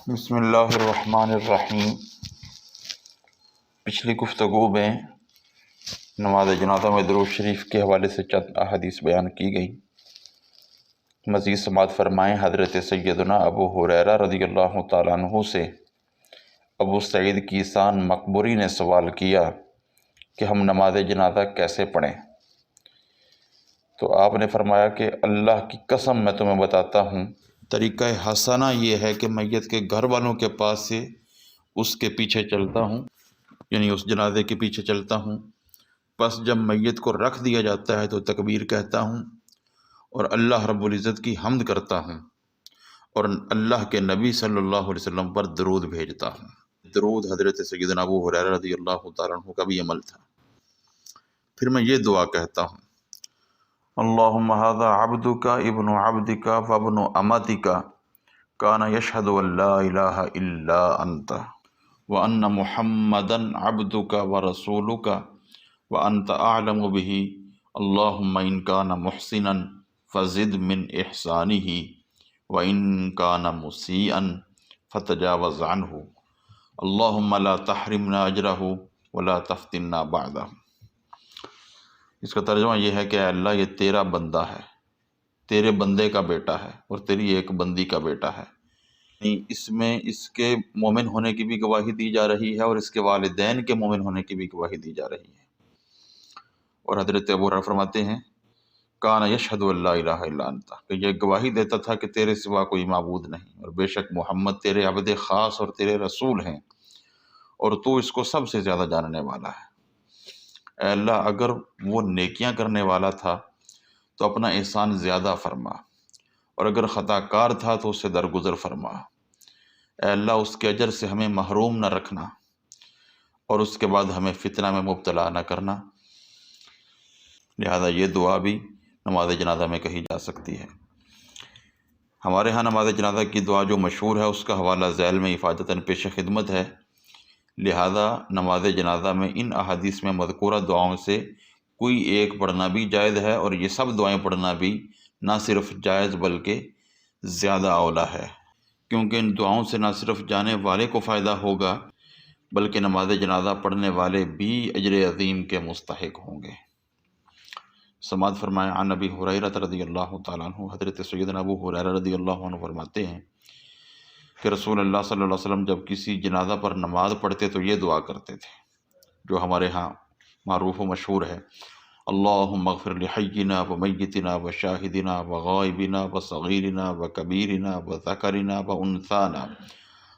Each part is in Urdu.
بسم اللہ الرحمن الرحیم۔ پچھلی گفتگو میں نماز جنازہ میں درود شریف کے حوالے سے چند احادیث بیان کی گئی۔ مزید سماعت فرمائیں حضرت سیدنا ابو ہریرہ رضی اللہ تعالیٰ عنہ سے ابو سعید کیسان مقبری نے سوال کیا کہ ہم نماز جنازہ کیسے پڑھیں؟ تو آپ نے فرمایا کہ اللہ کی قسم میں تمہیں بتاتا ہوں، طریقہ حسنہ یہ ہے کہ میت کے گھر والوں کے پاس سے اس کے پیچھے چلتا ہوں، یعنی اس جنازے کے پیچھے چلتا ہوں۔ پس جب میت کو رکھ دیا جاتا ہے تو تکبیر کہتا ہوں اور اللہ رب العزت کی حمد کرتا ہوں اور اللہ کے نبی صلی اللہ علیہ وسلم پر درود بھیجتا ہوں۔ درود حضرت سیدنا ابو ہریرہ رضی اللہ تعالیٰ عنہ کا بھی عمل تھا۔ پھر میں یہ دعا کہتا ہوں، اللہم ھذا عبدک ابن عبدک وابن امتک کان یشہد ان لا الہ الا انت وان محمدا عبدک ورسولک وانت اعلم به اللہم ان کان محسنا فزد من احسانہ وان کان مسیئا فتجاوز عنہ اللہم لا تحرمنا اجرہ ولا تفتنا بعدہ۔ اس کا ترجمہ یہ ہے کہ اے اللہ، یہ تیرا بندہ ہے، تیرے بندے کا بیٹا ہے اور تیری ایک بندی کا بیٹا ہے۔ اس میں اس کے مومن ہونے کی بھی گواہی دی جا رہی ہے اور اس کے والدین کے مومن ہونے کی بھی گواہی دی جا رہی ہے۔ اور حضرت ابو ہریرہ فرماتے ہیں، کان یشہد ان لا الہ الا انت، کہ یہ گواہی دیتا تھا کہ تیرے سوا کوئی معبود نہیں اور بے شک محمد تیرے عبد خاص اور تیرے رسول ہیں اور تو اس کو سب سے زیادہ جاننے والا ہے۔ اے اللہ، اگر وہ نیکیاں کرنے والا تھا تو اپنا احسان زیادہ فرما، اور اگر خطا کار تھا تو اس سے درگزر فرما۔ اے اللہ، اس کے اجر سے ہمیں محروم نہ رکھنا اور اس کے بعد ہمیں فتنہ میں مبتلا نہ کرنا۔ لہذا یہ دعا بھی نماز جنازہ میں کہی جا سکتی ہے۔ ہمارے ہاں نماز جنازہ کی دعا جو مشہور ہے اس کا حوالہ ذیل میں افادتاً پیش خدمت ہے۔ لہذا نماز جنازہ میں ان احادیث میں مذکورہ دعاؤں سے کوئی ایک پڑھنا بھی جائز ہے، اور یہ سب دعائیں پڑھنا بھی نہ صرف جائز بلکہ زیادہ اولیٰ ہے، کیونکہ ان دعاؤں سے نہ صرف جانے والے کو فائدہ ہوگا بلکہ نماز جنازہ پڑھنے والے بھی اجر عظیم کے مستحق ہوں گے۔ سماعت فرمائیں عن ابی ہریرہ رضی اللہ تعالیٰ عنہ، حضرت سیدنا ابو ہریرہ رضی اللہ عنہ فرماتے ہیں کہ رسول اللہ صلی اللہ علیہ وسلم جب کسی جنازہ پر نماز پڑھتے تو یہ دعا کرتے تھے جو ہمارے ہاں معروف و مشہور ہے، اللہم اغفر لحینا و میتنا و شاہدنا و غائبنا و صغیرنا و کبیرنا و ذکرنا و انثانا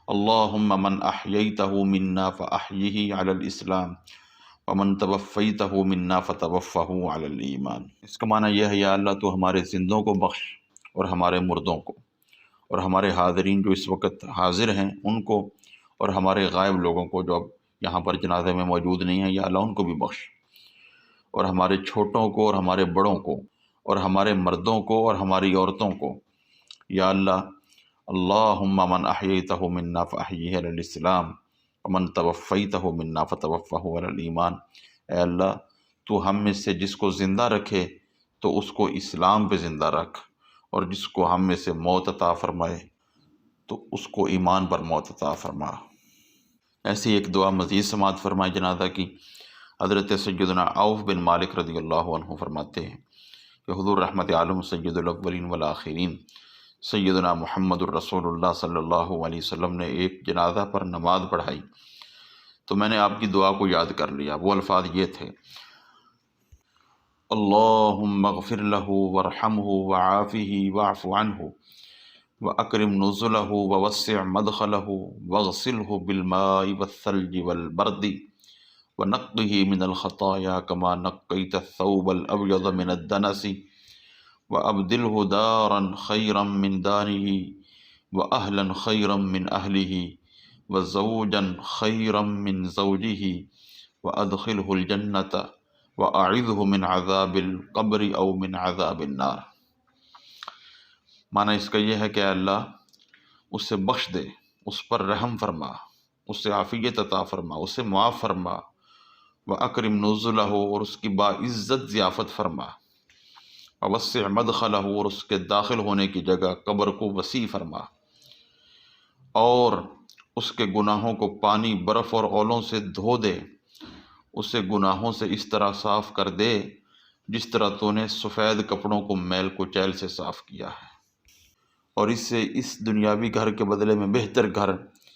اللہم من احییتہ منا فاحیہ علی الاسلام ومن توفیتہ منا فتوفہ علی الایمان۔ اس کا معنی یہ ہے، یا اللہ تو ہمارے زندوں کو بخش اور ہمارے مردوں کو، اور ہمارے حاضرین جو اس وقت حاضر ہیں ان کو، اور ہمارے غائب لوگوں کو جو اب یہاں پر جنازے میں موجود نہیں ہیں، یا اللہ ان کو بھی بخش، اور ہمارے چھوٹوں کو اور ہمارے بڑوں کو، اور ہمارے مردوں کو اور ہماری عورتوں کو، یا اللہ اللہم من احییتہ منا فاحیہ علی الاسلام ومن توفیتہ منا فتوفہ علی الایمان۔ اے اللہ، تو ہم میں سے جس کو زندہ رکھے تو اس کو اسلام پہ زندہ رکھ، اور جس کو ہم میں سے موت عطا فرمائے تو اس کو ایمان پر موت عطا فرما۔ ایسی ایک دعا مزید سماعت فرمائے جنازہ کی۔ حضرت سیدنا عوف بن مالک رضی اللہ عنہ فرماتے ہیں کہ حضور رحمت عالم سید الاولین والآخرین سیدنا محمد الرسول اللہ صلی اللہ علیہ وسلم نے ایک جنازہ پر نماز پڑھائی تو میں نے آپ کی دعا کو یاد کر لیا۔ وہ الفاظ یہ تھے، اللہم اغفر لہ وارحمہ وعافہ واعف عنہ وَأَكْرِمْ نُزُلَهُ وَوَسِّعْ مَدْخَلَهُ وَاغْسِلْهُ بِالْمَاءِ وَالثَّلْجِ وَالْبَرْدِ وَنَقِّهِ مِنَ الْخَطَايَا كَمَا نَقَّيْتَ الثَّوْبَ الْأَبْيَضَ مِنَ الدَّنَسِ وَأَبْدِلْهُ دَارًا خَيْرًا مِنْ دَارِهِ وَأَهْلًا خَيْرًا مِنْ أَهْلِهِ وَزَوْجًا خَيْرًا مِنْ زَوْجِهِ وَأَدْخِلْهُ الْجَنَّةَ وَأَعِذْهُ مِنْ عَذَابِ الْقَبْرِ أَوْ مِنْ عَذَابِ النَّارِ۔ معنی اس کا یہ ہے کہ اے اللہ اسے بخش دے، اس پر رحم فرما، اسے عافیت عطا فرما، اسے معاف فرما، وَأَكْرِمْ نُزُلَهُ، اور اس کی باعزت ضیافت فرما، وَوَسِّعْ مَدْخَلَهُ، اور اس کے داخل ہونے کی جگہ قبر کو وسیع فرما، اور اس کے گناہوں کو پانی برف اور اولوں سے دھو دے، اسے گناہوں سے اس طرح صاف کر دے جس طرح تو نے سفید کپڑوں کو میل کچیل سے صاف کیا ہے، اور اس سے اس دنیاوی گھر کے بدلے میں بہتر گھر،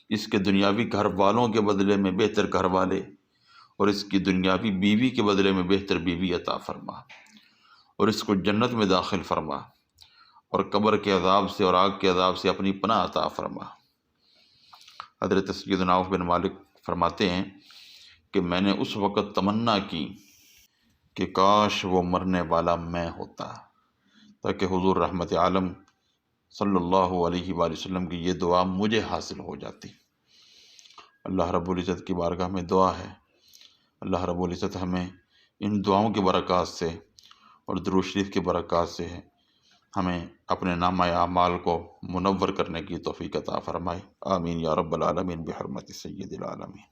اس کے دنیاوی گھر والوں کے بدلے میں بہتر گھر والے، اور اس کی دنیاوی بیوی کے بدلے میں بہتر بیوی عطا فرما، اور اس کو جنت میں داخل فرما، اور قبر کے عذاب سے اور آگ کے عذاب سے اپنی پناہ عطا فرما۔ حضرت سیدنا عوف بن مالک فرماتے ہیں کہ میں نے اس وقت تمنا کی کہ کاش وہ مرنے والا میں ہوتا، تاکہ حضور رحمت عالم صلی اللہ علیہ وآلہ وسلم کی یہ دعا مجھے حاصل ہو جاتی۔ اللہ رب العزت کی بارگاہ میں دعا ہے، اللہ رب العزت ہمیں ان دعاؤں کے برکات سے اور درود شریف کے برکات سے ہمیں اپنے نامہ اعمال کو منور کرنے کی توفیق عطا فرمائے۔ آمین یا رب العالمین بحرمت سید العالمین۔